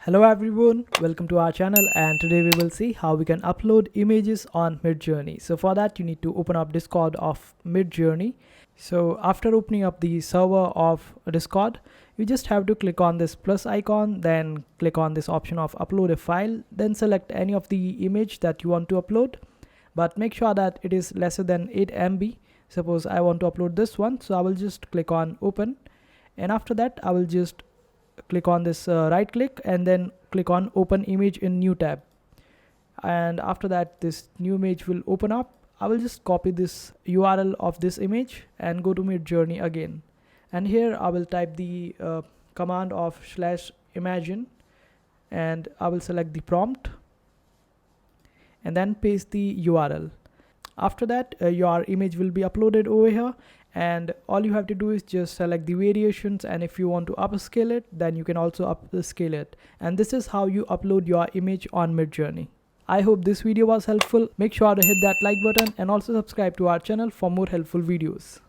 Hello everyone, welcome to our channel, and today we will see how we can upload images on Midjourney. So for that you need to open up Discord of Midjourney. So after opening up the server of Discord, you just have to click on this plus icon, then click on this option of upload a file, then select any of the image that you want to upload, but make sure that it is lesser than 8 MB. Suppose I want to upload this one, so I will just click on open, and after that I will just click on this right click and then click on open image in new tab, and after that this new image will open up. I will just copy this URL of this image and go to Midjourney again, and here I will type the command of /imagine, and I will select the prompt and then paste the URL. After that your image will be uploaded over here, and all you have to do is just select the variations, and if you want to upscale it, then you can also upscale it. And this is how you upload your image on Midjourney. I hope this video was helpful. Make sure to hit that like button and also subscribe to our channel for more helpful videos.